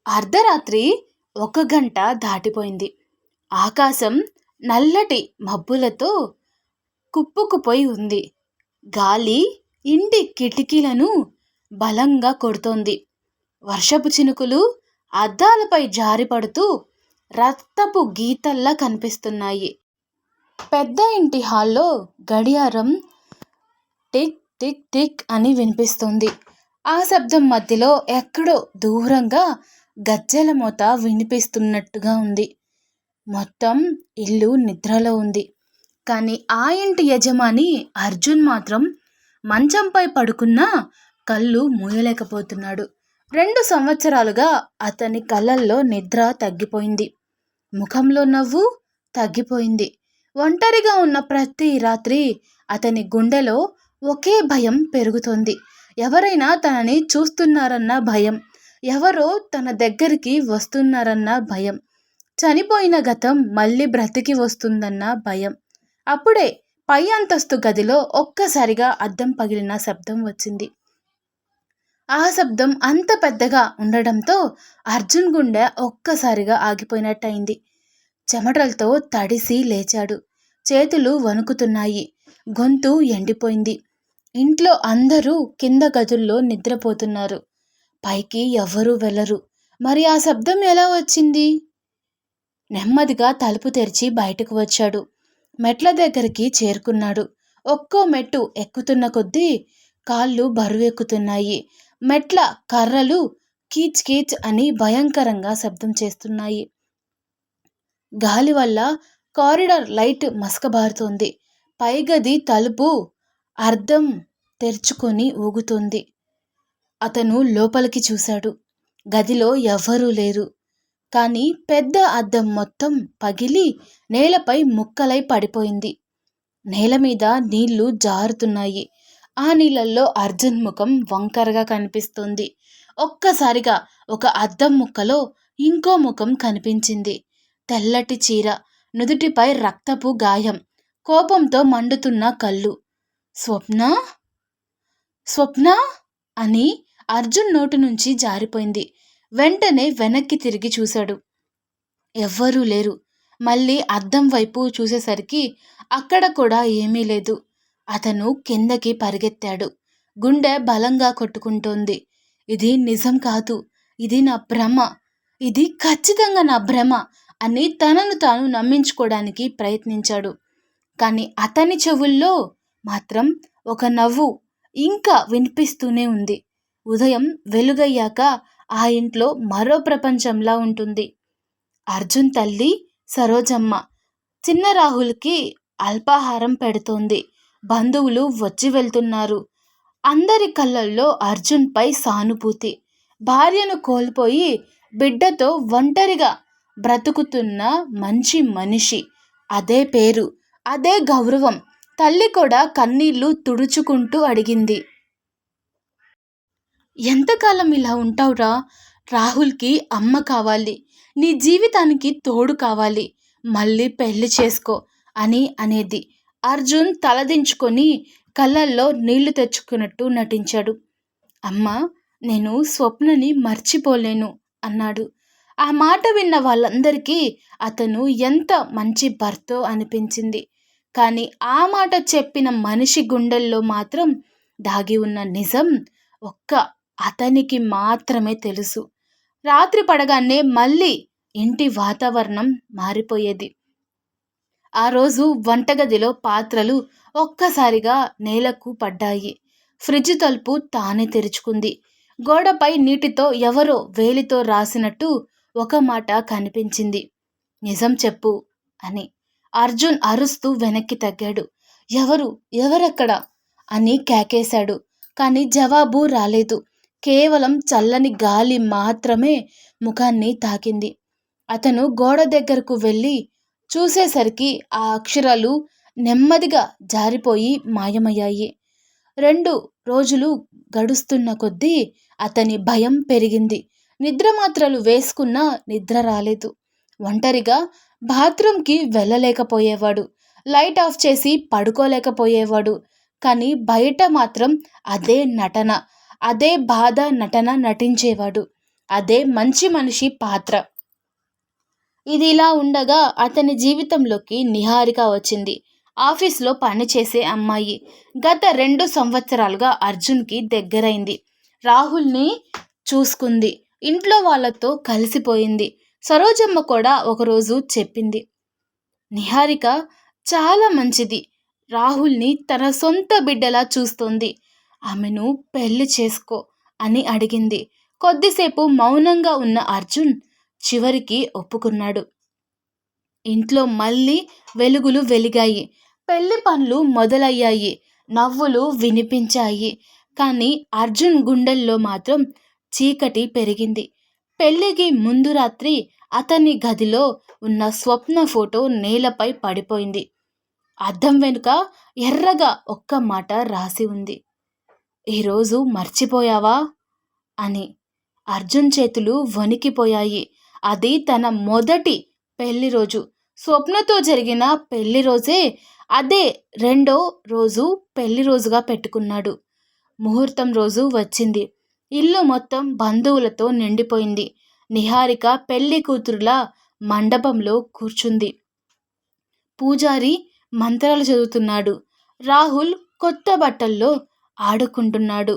అర్ధరాత్రి 1 గంట దాటిపోయింది. ఆకాశం నల్లటి మబ్బులతో కుప్పుకుపోయి ఉంది. గాలి ఇంటి కిటికీలను బలంగా కొడుతోంది. వర్షపు చినుకులు అద్దాలపై జారిపడుతూ రక్తపు గీతల్లా కనిపిస్తున్నాయి. పెద్ద ఇంటి హాల్లో గడియారం టిక్ టిక్ టిక్ అని వినిపిస్తుంది. ఆ శబ్దం మధ్యలో ఎక్కడో దూరంగా గజ్జెల మోత వినిపిస్తున్నట్టుగా ఉంది. మొత్తం ఇల్లు నిద్రలో ఉంది. కానీ ఆ ఇంటి యజమాని అర్జున్ మాత్రం మంచంపై పడుకున్నా కళ్ళు మూయలేకపోతున్నాడు. 2 సంవత్సరాలుగా అతని కళ్ళల్లో నిద్ర తగ్గిపోయింది. ముఖంలో నవ్వు తగ్గిపోయింది. ఒంటరిగా ఉన్న ప్రతి రాత్రి అతని గుండెలో ఒకే భయం పెరుగుతోంది. ఎవరైనా తనని చూస్తున్నారన్న భయం, ఎవరో తన దగ్గరికి వస్తున్నారన్న భయం, చనిపోయిన గతం మళ్ళీ బ్రతికి వస్తుందన్న భయం. అప్పుడే పై అంతస్తు గదిలో ఒక్కసారిగా అద్దం పగిలిన శబ్దం వచ్చింది. ఆ శబ్దం అంత పెద్దగా ఉండడంతో అర్జున్ గుండె ఒక్కసారిగా ఆగిపోయినట్టయింది. చెమటలతో తడిసి లేచాడు. చేతులు వణుకుతున్నాయి. గొంతు ఎండిపోయింది. ఇంట్లో అందరూ కింద గదుల్లో నిద్రపోతున్నారు. పైకి ఎవ్వరూ వెళ్ళరు. మరి ఆ శబ్దం ఎలా వచ్చింది? నెమ్మదిగా తలుపు తెరిచి బయటకు వచ్చాడు. మెట్ల దగ్గరికి చేరుకున్నాడు. ఒక్కో మెట్టు ఎక్కుతున్న కొద్దీ కాళ్ళు బరువెక్కుతున్నాయి. మెట్ల కర్రలు కీచ్ కీచ్ అని భయంకరంగా శబ్దం చేస్తున్నాయి. గాలి వల్ల కారిడార్ లైట్ మసకబారుతోంది. పై గది తలుపు అర్ధం తెరుచుకొని ఊగుతోంది. అతను లోపలికి చూశాడు. గదిలో ఎవ్వరూ లేరు. కానీ పెద్ద అద్దం మొత్తం పగిలి నేలపై ముక్కలై పడిపోయింది. నేల మీద నీళ్లు జారుతున్నాయి. ఆ నీళ్ళల్లో అర్జున్ ముఖం వంకరగా కనిపిస్తుంది. ఒక్కసారిగా ఒక అద్దం ముక్కలో ఇంకో ముఖం కనిపించింది. తెల్లటి చీర, నుదుటిపై రక్తపు గాయం, కోపంతో మండుతున్న కళ్ళు. స్వప్న స్వప్న అని అర్జున్ నోటి నుంచి జారిపోయింది. వెంటనే వెనక్కి తిరిగి చూశాడు. ఎవ్వరూ లేరు. మళ్ళీ అద్దం వైపు చూసేసరికి అక్కడ కూడా ఏమీ లేదు. అతను కిందకి పరిగెత్తాడు. గుండె బలంగా కొట్టుకుంటోంది. ఇది నిజం కాదు, ఇది నా భ్రమ, ఇది ఖచ్చితంగా నా భ్రమ అని తనను తాను నమ్మించుకోవడానికి ప్రయత్నించాడు. కానీ అతని చెవుల్లో మాత్రం ఒక నవ్వు ఇంకా వినిపిస్తూనే ఉంది. ఉదయం వెలుగయ్యాక ఆ ఇంట్లో మరో ప్రపంచంలా ఉంటుంది. అర్జున్ తల్లి సరోజమ్మ చిన్న రాహుల్కి అల్పాహారం పెడుతోంది. బంధువులు వచ్చి వెళ్తున్నారు. అందరి కళ్ళల్లో అర్జున్పై సానుభూతి. భార్యను కోల్పోయి బిడ్డతో ఒంటరిగా బ్రతుకుతున్న మంచి మనిషి. అదే పేరు, అదే గౌరవం. తల్లి కూడా కన్నీళ్లు తుడుచుకుంటూ అడిగింది, ఎంతకాలం ఇలా ఉంటావురా? రాహుల్కి అమ్మ కావాలి, నీ జీవితానికి తోడు కావాలి, మళ్ళీ పెళ్లి చేసుకో అని అనేది. అర్జున్ తలదించుకొని కళ్ళల్లో నీళ్లు తెచ్చుకున్నట్టు నటించాడు. అమ్మా, నేను స్వప్నని మర్చిపోలేను అన్నాడు. ఆ మాట విన్న వాళ్ళందరికీ అతను ఎంత మంచి భర్తో అనిపించింది. కానీ ఆ మాట చెప్పిన మనిషి గుండెల్లో మాత్రం దాగి ఉన్న నిజం ఒక్క అతనికి మాత్రమే తెలుసు. రాత్రి పడగానే మళ్ళీ ఇంటి వాతావరణం మారిపోయేది. ఆ రోజు వంటగదిలో పాత్రలు ఒక్కసారిగా నేలకు పడ్డాయి. ఫ్రిడ్జ్ తలుపు తానే తెరుచుకుంది. గోడపై నీటితో ఎవరో వేలితో రాసినట్టు ఒక మాట కనిపించింది, నిజం చెప్పు అని. అర్జున్ అరుస్తూ వెనక్కి తగ్గాడు. ఎవరు ఎవరెక్కడ అని కేకేశాడు. కానీ జవాబు రాలేదు. కేవలం చల్లని గాలి మాత్రమే ముఖాన్ని తాకింది. అతను గోడ దగ్గరకు వెళ్ళి చూసేసరికి ఆ అక్షరాలు నెమ్మదిగా జారిపోయి మాయమయ్యాయి. 2 రోజులు గడుస్తున్న కొద్దీ అతని భయం పెరిగింది. నిద్ర మాత్రలు వేసుకున్నా నిద్ర రాలేదు. ఒంటరిగా బాత్రూంకి వెళ్ళలేకపోయేవాడు. లైట్ ఆఫ్ చేసి పడుకోలేకపోయేవాడు. కానీ బయట మాత్రం అదే నటన, అదే బాధ నటన నటించేవాడు. అదే మంచి మనిషి పాత్ర. ఇది ఇలా ఉండగా అతని జీవితంలోకి నిహారిక వచ్చింది. ఆఫీస్లో పనిచేసే అమ్మాయి. గత 2 సంవత్సరాలుగా అర్జున్కి దగ్గరైంది. రాహుల్ని చూసుకుంది. ఇంట్లో వాళ్ళతో కలిసిపోయింది. సరోజమ్మ కూడా ఒకరోజు చెప్పింది, నిహారిక చాలా మంచిది. రాహుల్ని తన సొంత బిడ్డలా చూస్తోంది. ఆమెను పెళ్లి చేసుకో అని అడిగింది. కొద్దిసేపు మౌనంగా ఉన్న అర్జున్ చివరికి ఒప్పుకున్నాడు. ఇంట్లో మళ్ళీ వెలుగులు వెలిగాయి. పెళ్లి పనులు మొదలయ్యాయి. నవ్వులు వినిపించాయి. కానీ అర్జున్ గుండెల్లో మాత్రం చీకటి పెరిగింది. పెళ్లికి ముందు రాత్రి అతని గదిలో ఉన్న స్వప్న ఫోటో నేలపై పడిపోయింది. అద్దం వెనుక ఎర్రగా ఒక్క మాట రాసి ఉంది, ఈరోజు మర్చిపోయావా అని. అర్జున్ చేతులు వణికిపోయాయి. అది తన మొదటి పెళ్లి రోజు. స్వప్నతో జరిగిన పెళ్లి రోజే అదే రెండో రోజు పెళ్లి రోజుగా పెట్టుకున్నాడు. ముహూర్తం రోజు వచ్చింది. ఇల్లు మొత్తం బంధువులతో నిండిపోయింది. నిహారిక పెళ్లి కూతురులా మండపంలో కూర్చుంది. పూజారి మంత్రాలు చదువుతున్నాడు. రాహుల్ కొత్త బట్టల్లో ఆడుకుంటున్నాడు.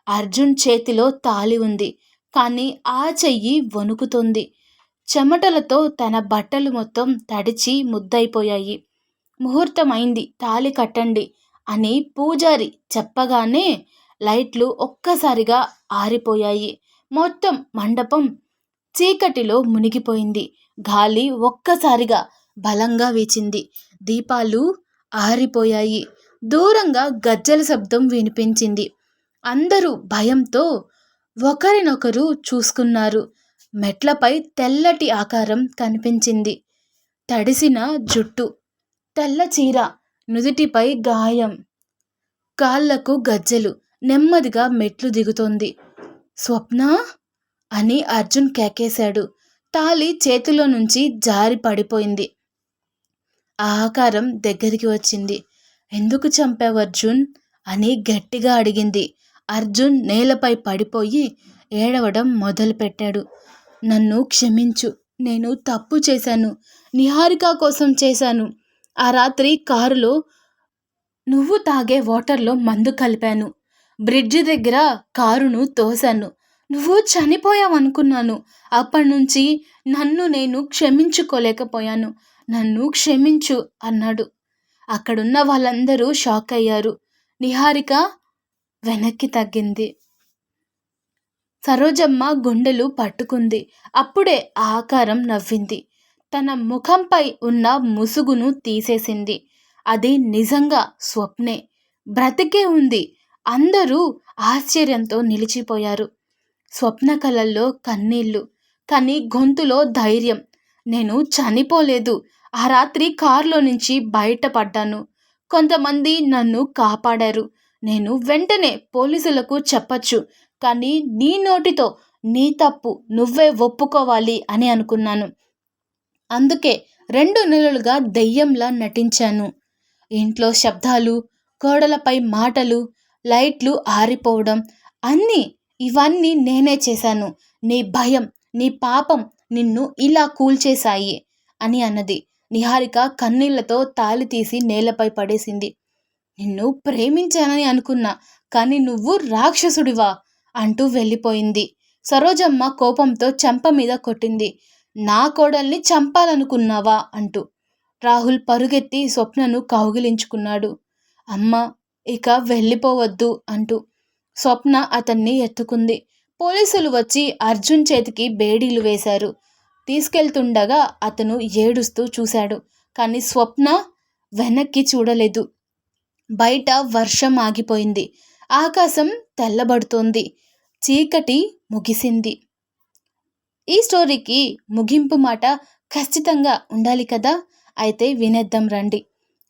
అర్జున్ చేతిలో తాళి ఉంది. కానీ ఆ చెయ్యి వణుకుతోంది. చెమటలతో తన బట్టలు మొత్తం తడిచి ముద్దయిపోయాయి. ముహూర్తం అయింది, తాళి కట్టండి అని పూజారి చెప్పగానే లైట్లు ఒక్కసారిగా ఆరిపోయాయి. మొత్తం మండపం చీకటిలో మునిగిపోయింది. గాలి ఒక్కసారిగా బలంగా వీచింది. దీపాలు ఆరిపోయాయి. దూరంగా గజ్జల శబ్దం వినిపించింది. అందరూ భయంతో ఒకరినొకరు చూసుకున్నారు. మెట్లపై తెల్లటి ఆకారం కనిపించింది. తడిసిన జుట్టు, తెల్ల చీర, నుదుటిపై గాయం, కాళ్లకు గజ్జెలు. నెమ్మదిగా మెట్లు దిగుతోంది. స్వప్న అని అర్జున్ కేకేశాడు. తాళి చేతిలో నుంచి జారి పడిపోయింది. ఆ ఆకారం దగ్గరికి వచ్చింది. ఎందుకు చంపావు అర్జున్ అని గట్టిగా అడిగింది. అర్జున్ నేలపై పడిపోయి ఏడవడం మొదలుపెట్టాడు. నన్ను క్షమించు, నేను తప్పు చేశాను. నిహారిక కోసం చేశాను. ఆ రాత్రి కారులో నువ్వు తాగే వాటర్లో మందు కలిపాను. బ్రిడ్జి దగ్గర కారును తోశాను. నువ్వు చనిపోయావనుకున్నాను. అప్పటి నుంచి నన్ను నేను క్షమించుకోలేకపోయాను. నన్ను క్షమించు అన్నాడు. అక్కడున్న వాళ్ళందరూ షాక్ అయ్యారు. నిహారిక వెనక్కి తగ్గింది. సరోజమ్మ గుండెలు పట్టుకుంది. అప్పుడే ఆ ఆకారం నవ్వింది. తన ముఖంపై ఉన్న ముసుగును తీసేసింది. అది నిజంగా స్వప్నే, బ్రతికే ఉంది. అందరూ ఆశ్చర్యంతో నిలిచిపోయారు. స్వప్న కళల్లో కన్నీళ్లు, కానీ గొంతులో ధైర్యం. నేను చనిపోలేదు. ఆ రాత్రి కారులో నుంచి బయటపడ్డాను. కొంతమంది నన్ను కాపాడారు. నేను వెంటనే పోలీసులకు చెప్పచ్చు. కానీ నీ నోటితో నీ తప్పు నువ్వే ఒప్పుకోవాలి అని అనుకున్నాను. అందుకే 2 నెలలుగా దెయ్యంలా నటించాను. ఇంట్లో శబ్దాలు, గోడలపై మాటలు, లైట్లు ఆరిపోవడం, ఇవన్నీ నేనే చేశాను. నీ భయం, నీ పాపం నిన్ను ఇలా కూల్చేశాయి అని అన్నది. నిహారిక కన్నీళ్లతో తాళి తీసి నేలపై పడేసింది. నిన్ను ప్రేమించానని అనుకున్నా, కానీ నువ్వు రాక్షసుడివా అంటూ వెళ్ళిపోయింది. సరోజమ్మ కోపంతో చెంప మీద కొట్టింది. నా కోడల్ని చంపాలనుకున్నావా అంటూ. రాహుల్ పరుగెత్తి స్వప్నను కౌగిలించుకున్నాడు. అమ్మ, ఇక వెళ్ళిపోవద్దు అంటూ. స్వప్న అతన్ని ఎత్తుకుంది. పోలీసులు వచ్చి అర్జున్ చేతికి బేడీలు వేశారు. తీసుకెళ్తుండగా అతను ఏడుస్తూ చూశాడు. కానీ స్వప్న వెనక్కి చూడలేదు. బయట వర్షం ఆగిపోయింది. ఆకాశం తెల్లబడుతోంది. చీకటి ముగిసింది. ఈ స్టోరీకి ముగింపు మాట ఖచ్చితంగా ఉండాలి కదా. అయితే వినేద్దాం రండి.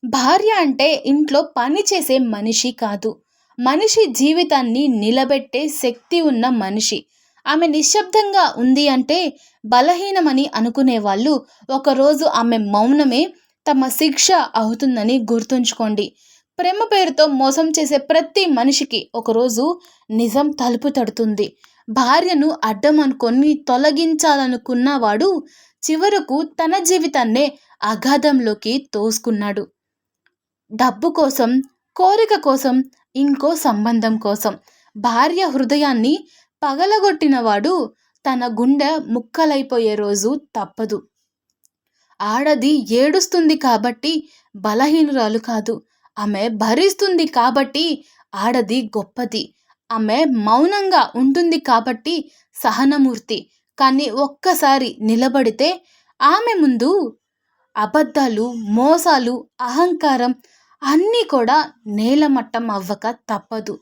భార్య అంటే ఇంట్లో పని చేసే మనిషి కాదు, మనిషి జీవితాన్ని నిలబెట్టే శక్తి ఉన్న మనిషి. ఆమె నిశ్శబ్దంగా ఉంది అంటే బలహీనమని అనుకునే వాళ్ళు ఒకరోజు ఆమె మౌనమే తమ శిక్ష అవుతుందని గుర్తుంచుకోండి. ప్రేమ పేరుతో మోసం చేసే ప్రతి మనిషికి ఒకరోజు నిజం తలుపు తడుతుంది. భార్యను అడ్డం అనుకొని తొలగించాలనుకున్నవాడు చివరకు తన జీవితాన్నే అగాధంలోకి తోసుకున్నాడు. డబ్బు కోసం, కోరిక కోసం, ఇంకో సంబంధం కోసం భార్య హృదయాన్ని పగలగొట్టినవాడు తన గుండె ముక్కలైపోయే రోజు తప్పదు. ఆడది ఏడుస్తుంది కాబట్టి బలహీనురాలు కాదు. ఆమె భరిస్తుంది కాబట్టి ఆడది గొప్పది. ఆమె మౌనంగా ఉంటుంది కాబట్టి సహనమూర్తి. కానీ ఒక్కసారి నిలబడితే ఆమె ముందు అబద్ధాలు, మోసాలు, అహంకారం అన్నీ కూడా నేలమట్టం అవ్వక తప్పదు.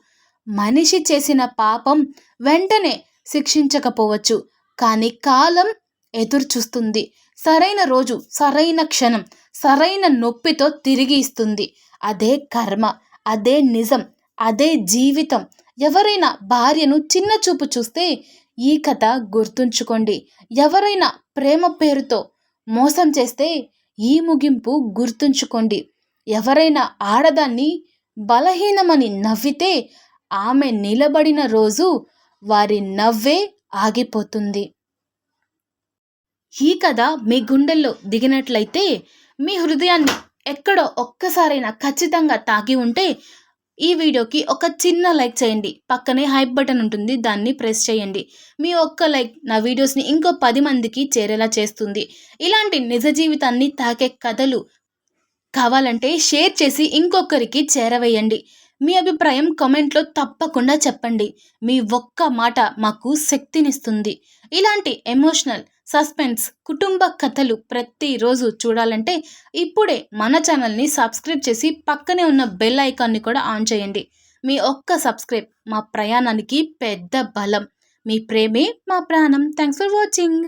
మనిషి చేసిన పాపం వెంటనే శిక్షించకపోవచ్చు, కానీ కాలం ఎదురుచూస్తుంది. సరైన రోజు, సరైన క్షణం, సరైన నొప్పితో తిరిగి ఇస్తుంది. అదే కర్మ, అదే నిజం, అదే జీవితం. ఎవరైనా భార్యను చిన్న చూపు చూస్తే ఈ కథ గుర్తుంచుకోండి. ఎవరైనా ప్రేమ పేరుతో మోసం చేస్తే ఈ ముగింపు గుర్తుంచుకోండి. ఎవరైనా ఆడదాన్ని బలహీనమని నవ్వితే ఆమె నిలబడిన రోజు వారి నవ్వే ఆగిపోతుంది. ఈ కథ మీ గుండెల్లో దిగినట్లయితే, మీ హృదయాన్ని ఎక్కడో ఒక్కసారైనా ఖచ్చితంగా తాకి ఉంటే ఈ వీడియోకి ఒక చిన్న లైక్ చేయండి. పక్కనే హైప్ బటన్ ఉంటుంది, దాన్ని ప్రెస్ చేయండి. మీ ఒక్క లైక్ నా వీడియోస్ని ఇంకో 10 మందికి చేరేలా చేస్తుంది. ఇలాంటి నిజ జీవితాన్ని తాకే కథలు కావాలంటే షేర్ చేసి ఇంకొకరికి చేరవేయండి. మీ అభిప్రాయం కామెంట్లో తప్పకుండా చెప్పండి. మీ ఒక్క మాట మాకు శక్తినిస్తుంది. ఇలాంటి ఎమోషనల్, సస్పెన్స్, కుటుంబ కథలు ప్రతిరోజు చూడాలంటే ఇప్పుడే మన ఛానల్ని సబ్స్క్రైబ్ చేసి పక్కనే ఉన్న బెల్ ఐకాన్ని కూడా ఆన్ చేయండి. మీ ఒక్క సబ్స్క్రైబ్ మా ప్రయాణానికి పెద్ద బలం. మీ ప్రేమే మా ప్రాణం. Thanks for watching.